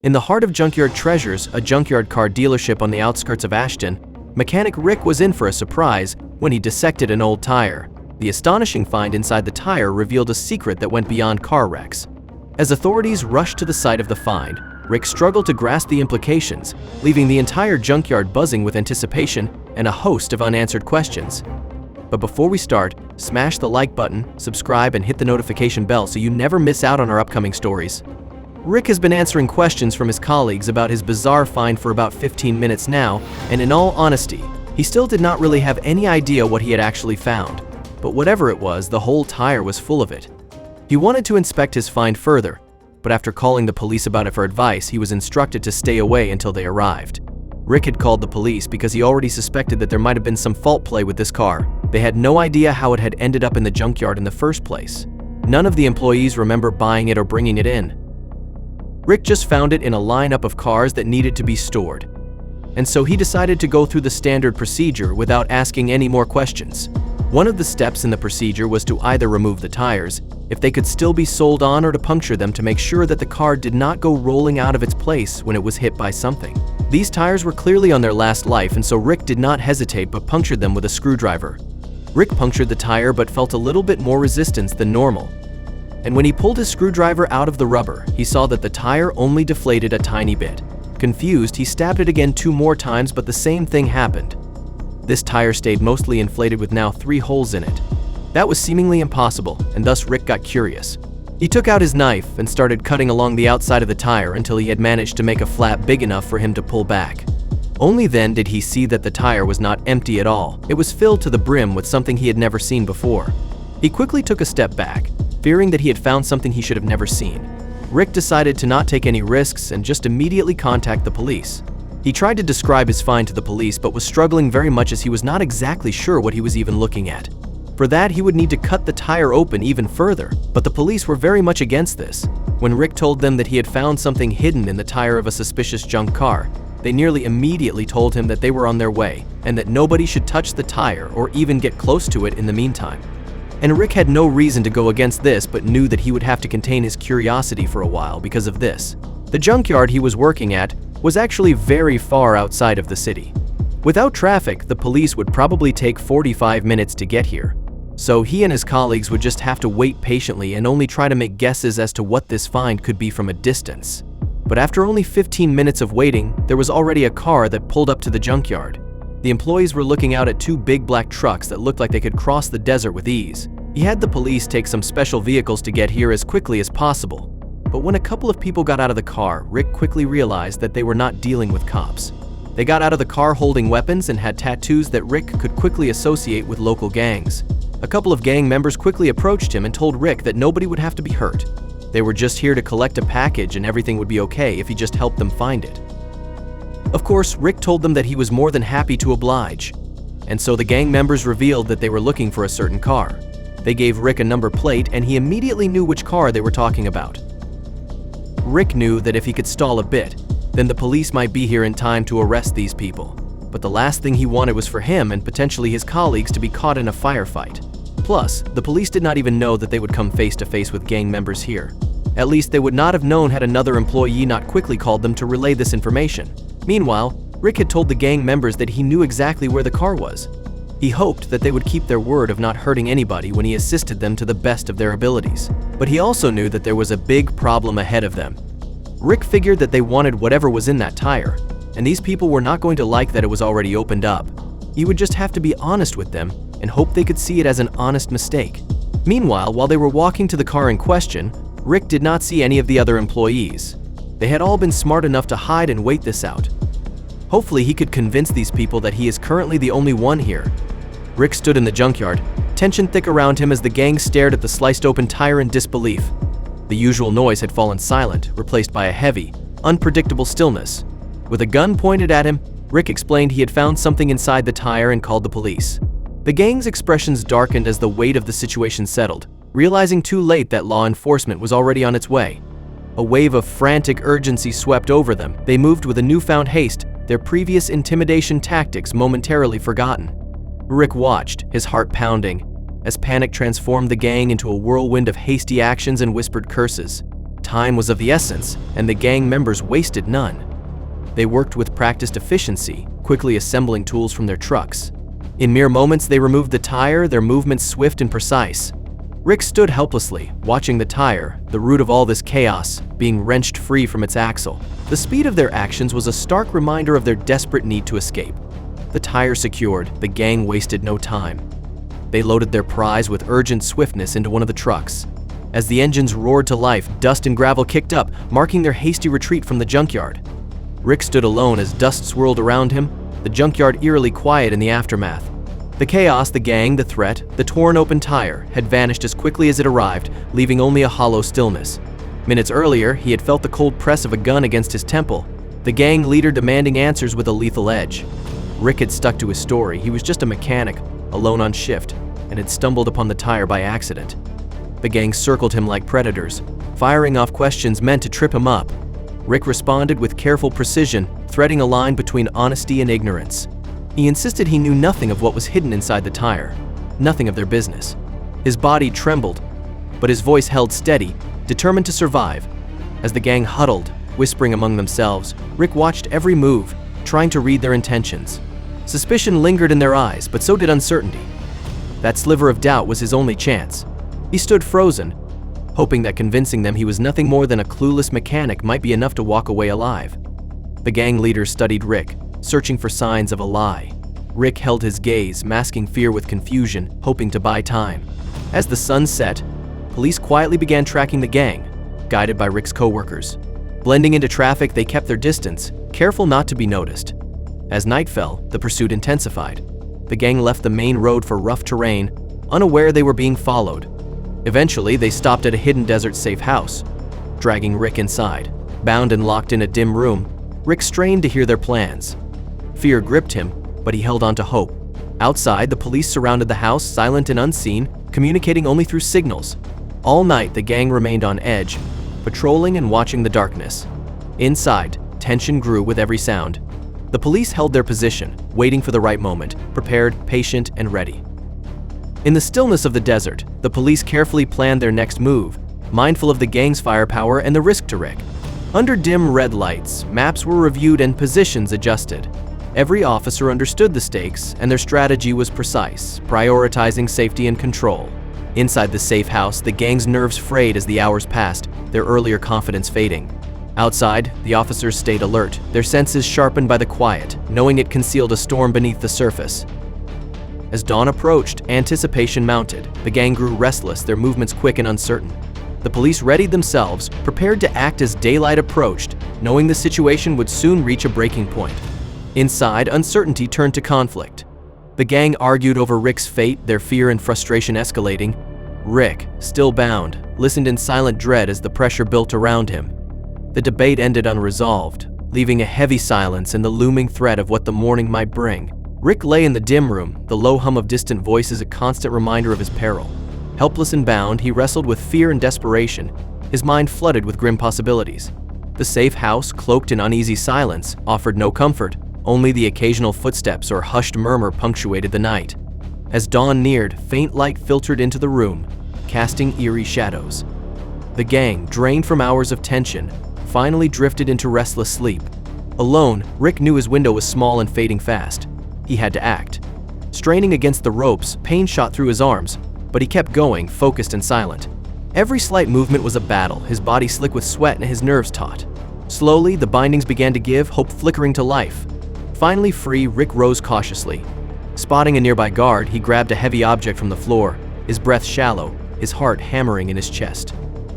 In the heart of Junkyard Treasures, a junkyard car dealership on the outskirts of Ashton, mechanic Rick was in for a surprise when he dissected an old tire. The astonishing find inside the tire revealed a secret that went beyond car wrecks. As authorities rushed to the site of the find, Rick struggled to grasp the implications, leaving the entire junkyard buzzing with anticipation and a host of unanswered questions. But before we start, smash the like button, subscribe, and hit the notification bell so you never miss out on our upcoming stories. Rick has been answering questions from his colleagues about his bizarre find for about 15 minutes now, and in all honesty, he still did not really have any idea what he had actually found. But whatever it was, the whole tire was full of it. He wanted to inspect his find further, but after calling the police about it for advice, he was instructed to stay away until they arrived. Rick had called the police because he already suspected that there might have been some fault play with this car. They had no idea how it had ended up in the junkyard in the first place. None of the employees remember buying it or bringing it in. Rick just found it in a lineup of cars that needed to be stored. And so he decided to go through the standard procedure without asking any more questions. One of the steps in the procedure was to either remove the tires, if they could still be sold on, or to puncture them to make sure that the car did not go rolling out of its place when it was hit by something. These tires were clearly on their last life, and so Rick did not hesitate but punctured them with a screwdriver. Rick punctured the tire but felt a little bit more resistance than normal. And when he pulled his screwdriver out of the rubber, he saw that the tire only deflated a tiny bit. Confused, he stabbed it again 2 more times, but the same thing happened. This tire stayed mostly inflated with now 3 holes in it. That was seemingly impossible, and thus Rick got curious. He took out his knife and started cutting along the outside of the tire until he had managed to make a flap big enough for him to pull back. Only then did he see that the tire was not empty at all. It was filled to the brim with something he had never seen before. He quickly took a step back, fearing that he had found something he should have never seen. Rick decided to not take any risks and just immediately contact the police. He tried to describe his find to the police but was struggling very much as he was not exactly sure what he was even looking at. For that, he would need to cut the tire open even further, but the police were very much against this. When Rick told them that he had found something hidden in the tire of a suspicious junk car, they nearly immediately told him that they were on their way and that nobody should touch the tire or even get close to it in the meantime. And Rick had no reason to go against this but knew that he would have to contain his curiosity for a while because of this. The junkyard he was working at was actually very far outside of the city. Without traffic, the police would probably take 45 minutes to get here. So he and his colleagues would just have to wait patiently and only try to make guesses as to what this find could be from a distance. But after only 15 minutes of waiting, there was already a car that pulled up to the junkyard. The employees were looking out at 2 big black trucks that looked like they could cross the desert with ease. He had the police take some special vehicles to get here as quickly as possible. But when a couple of people got out of the car, Rick quickly realized that they were not dealing with cops. They got out of the car holding weapons and had tattoos that Rick could quickly associate with local gangs. A couple of gang members quickly approached him and told Rick that nobody would have to be hurt. They were just here to collect a package and everything would be okay if he just helped them find it. Of course, Rick told them that he was more than happy to oblige. And so the gang members revealed that they were looking for a certain car. They gave Rick a number plate and he immediately knew which car they were talking about. Rick knew that if he could stall a bit, then the police might be here in time to arrest these people. But the last thing he wanted was for him and potentially his colleagues to be caught in a firefight. Plus, the police did not even know that they would come face to face with gang members here. At least they would not have known had another employee not quickly called them to relay this information. Meanwhile, Rick had told the gang members that he knew exactly where the car was. He hoped that they would keep their word of not hurting anybody when he assisted them to the best of their abilities. But he also knew that there was a big problem ahead of them. Rick figured that they wanted whatever was in that tire, and these people were not going to like that it was already opened up. He would just have to be honest with them and hope they could see it as an honest mistake. Meanwhile, while they were walking to the car in question, Rick did not see any of the other employees. They had all been smart enough to hide and wait this out. Hopefully he could convince these people that he is currently the only one here. Rick stood in the junkyard, tension thick around him as the gang stared at the sliced open tire in disbelief. The usual noise had fallen silent, replaced by a heavy, unpredictable stillness. With a gun pointed at him, Rick explained he had found something inside the tire and called the police. The gang's expressions darkened as the weight of the situation settled, realizing too late that law enforcement was already on its way. A wave of frantic urgency swept over them. They moved with a newfound haste, their previous intimidation tactics momentarily forgotten. Rick watched, his heart pounding, as panic transformed the gang into a whirlwind of hasty actions and whispered curses. Time was of the essence, and the gang members wasted none. They worked with practiced efficiency, quickly assembling tools from their trucks. In mere moments, they removed the tire, their movements swift and precise. Rick stood helplessly, watching the tire, the root of all this chaos, being wrenched free from its axle. The speed of their actions was a stark reminder of their desperate need to escape. The tire secured, the gang wasted no time. They loaded their prize with urgent swiftness into one of the trucks. As the engines roared to life, dust and gravel kicked up, marking their hasty retreat from the junkyard. Rick stood alone as dust swirled around him, the junkyard eerily quiet in the aftermath. The chaos, the gang, the threat, the torn open tire had vanished as quickly as it arrived, leaving only a hollow stillness. Minutes earlier, he had felt the cold press of a gun against his temple, the gang leader demanding answers with a lethal edge. Rick had stuck to his story. He was just a mechanic, alone on shift, and had stumbled upon the tire by accident. The gang circled him like predators, firing off questions meant to trip him up. Rick responded with careful precision, threading a line between honesty and ignorance. He insisted he knew nothing of what was hidden inside the tire, nothing of their business. His body trembled, but his voice held steady, determined to survive. As the gang huddled, whispering among themselves, Rick watched every move, trying to read their intentions. Suspicion lingered in their eyes, but so did uncertainty. That sliver of doubt was his only chance. He stood frozen, hoping that convincing them he was nothing more than a clueless mechanic might be enough to walk away alive. The gang leader studied Rick, searching for signs of a lie. Rick held his gaze, masking fear with confusion, hoping to buy time. As the sun set, police quietly began tracking the gang, guided by Rick's co-workers. Blending into traffic, they kept their distance, careful not to be noticed. As night fell, the pursuit intensified. The gang left the main road for rough terrain, unaware they were being followed. Eventually, they stopped at a hidden desert-safe house, dragging Rick inside. Bound and locked in a dim room, Rick strained to hear their plans. Fear gripped him, but he held on to hope. Outside, the police surrounded the house, silent and unseen, communicating only through signals. All night, the gang remained on edge, patrolling and watching the darkness. Inside, tension grew with every sound. The police held their position, waiting for the right moment, prepared, patient, and ready. In the stillness of the desert, the police carefully planned their next move, mindful of the gang's firepower and the risk to Rick. Under dim red lights, maps were reviewed and positions adjusted. Every officer understood the stakes, and their strategy was precise, prioritizing safety and control. Inside the safe house, the gang's nerves frayed as the hours passed, their earlier confidence fading. Outside, the officers stayed alert, their senses sharpened by the quiet, knowing it concealed a storm beneath the surface. As dawn approached, anticipation mounted. The gang grew restless, their movements quick and uncertain. The police readied themselves, prepared to act as daylight approached, knowing the situation would soon reach a breaking point. Inside, uncertainty turned to conflict. The gang argued over Rick's fate, their fear and frustration escalating. Rick, still bound, listened in silent dread as the pressure built around him. The debate ended unresolved, leaving a heavy silence and the looming threat of what the morning might bring. Rick lay in the dim room, the low hum of distant voices a constant reminder of his peril. Helpless and bound, he wrestled with fear and desperation, his mind flooded with grim possibilities. The safe house, cloaked in uneasy silence, offered no comfort. Only the occasional footsteps or hushed murmur punctuated the night. As dawn neared, faint light filtered into the room, casting eerie shadows. The gang, drained from hours of tension, finally drifted into restless sleep. Alone, Rick knew his window was small and fading fast. He had to act. Straining against the ropes, pain shot through his arms, but he kept going, focused and silent. Every slight movement was a battle, his body slick with sweat and his nerves taut. Slowly, the bindings began to give, hope flickering to life. Finally free, Rick rose cautiously. Spotting a nearby guard, he grabbed a heavy object from the floor, his breath shallow, his heart hammering in his chest.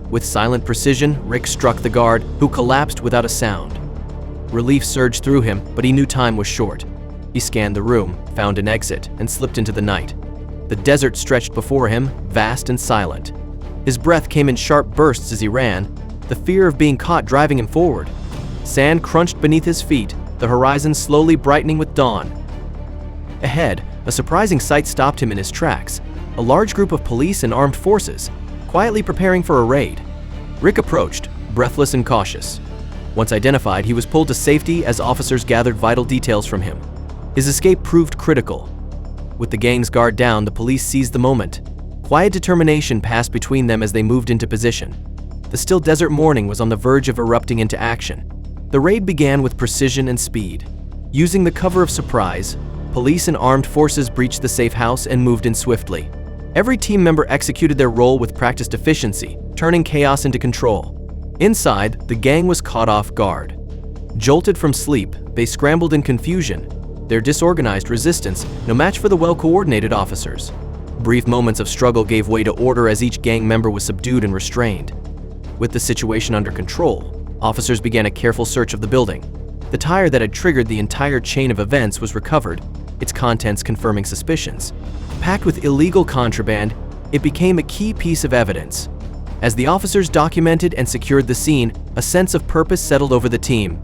With silent precision, Rick struck the guard, who collapsed without a sound. Relief surged through him, but he knew time was short. He scanned the room, found an exit, and slipped into the night. The desert stretched before him, vast and silent. His breath came in sharp bursts as he ran, the fear of being caught driving him forward. Sand crunched beneath his feet, the horizon slowly brightening with dawn. Ahead, a surprising sight stopped him in his tracks. A large group of police and armed forces, quietly preparing for a raid. Rick approached, breathless and cautious. Once identified, he was pulled to safety as officers gathered vital details from him. His escape proved critical. With the gang's guard down, the police seized the moment. Quiet determination passed between them as they moved into position. the still desert morning was on the verge of erupting into action. The raid began with precision and speed. Using the cover of surprise, police and armed forces breached the safe house and moved in swiftly. Every team member executed their role with practiced efficiency, turning chaos into control. Inside, the gang was caught off guard. Jolted from sleep, they scrambled in confusion, their disorganized resistance no match for the well-coordinated officers. Brief moments of struggle gave way to order as each gang member was subdued and restrained. With the situation under control, officers began a careful search of the building. The tire that had triggered the entire chain of events was recovered, its contents confirming suspicions. Packed with illegal contraband, it became a key piece of evidence. As the officers documented and secured the scene, a sense of purpose settled over the team.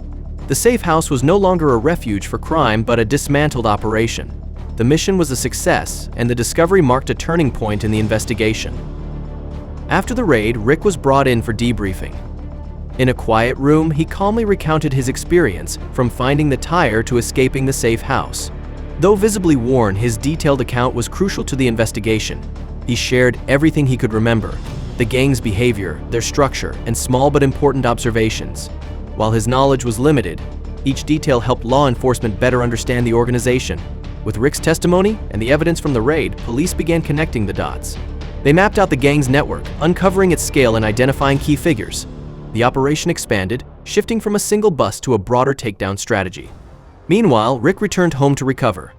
The safe house was no longer a refuge for crime but a dismantled operation. The mission was a success, and the discovery marked a turning point in the investigation. After the raid, Rick was brought in for debriefing. In a quiet room, he calmly recounted his experience, from finding the tire to escaping the safe house. Though visibly worn, his detailed account was crucial to the investigation. He shared everything he could remember: the gang's behavior, their structure, and small but important observations. While his knowledge was limited, each detail helped law enforcement better understand the organization. With Rick's testimony and the evidence from the raid, police began connecting the dots. They mapped out the gang's network, uncovering its scale and identifying key figures. The operation expanded, shifting from a single bust to a broader takedown strategy. Meanwhile, Rick returned home to recover.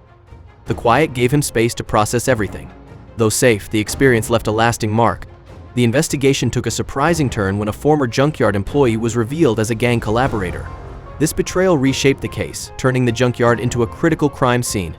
The quiet gave him space to process everything. Though safe, the experience left a lasting mark. The investigation took a surprising turn when a former junkyard employee was revealed as a gang collaborator. This betrayal reshaped the case, turning the junkyard into a critical crime scene.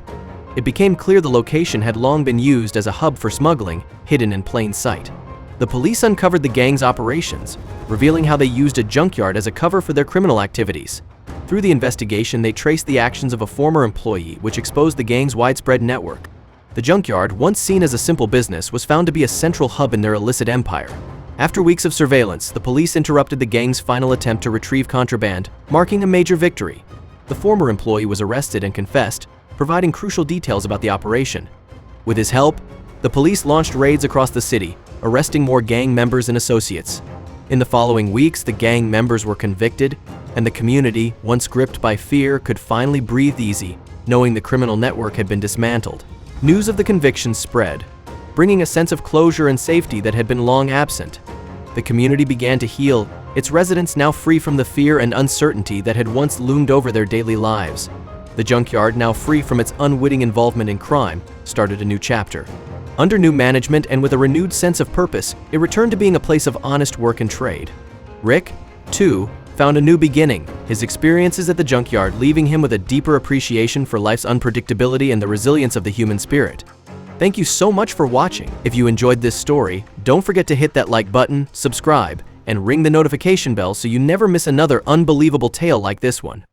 It became clear the location had long been used as a hub for smuggling, hidden in plain sight. The police uncovered the gang's operations, revealing how they used a junkyard as a cover for their criminal activities. Through the investigation, they traced the actions of a former employee, which exposed the gang's widespread network. The junkyard, once seen as a simple business, was found to be a central hub in their illicit empire. After weeks of surveillance, the police interrupted the gang's final attempt to retrieve contraband, marking a major victory. The former employee was arrested and confessed, providing crucial details about the operation. With his help, the police launched raids across the city, arresting more gang members and associates. In the following weeks, the gang members were convicted, and the community, once gripped by fear, could finally breathe easy, knowing the criminal network had been dismantled. News of the convictions spread, bringing a sense of closure and safety that had been long absent. The community began to heal, its residents now free from the fear and uncertainty that had once loomed over their daily lives. The junkyard, now free from its unwitting involvement in crime, started a new chapter. Under new management and with a renewed sense of purpose, it returned to being a place of honest work and trade. Rick, too, found a new beginning, his experiences at the junkyard leaving him with a deeper appreciation for life's unpredictability and the resilience of the human spirit. Thank you so much for watching. If you enjoyed this story, don't forget to hit that like button, subscribe, and ring the notification bell so you never miss another unbelievable tale like this one.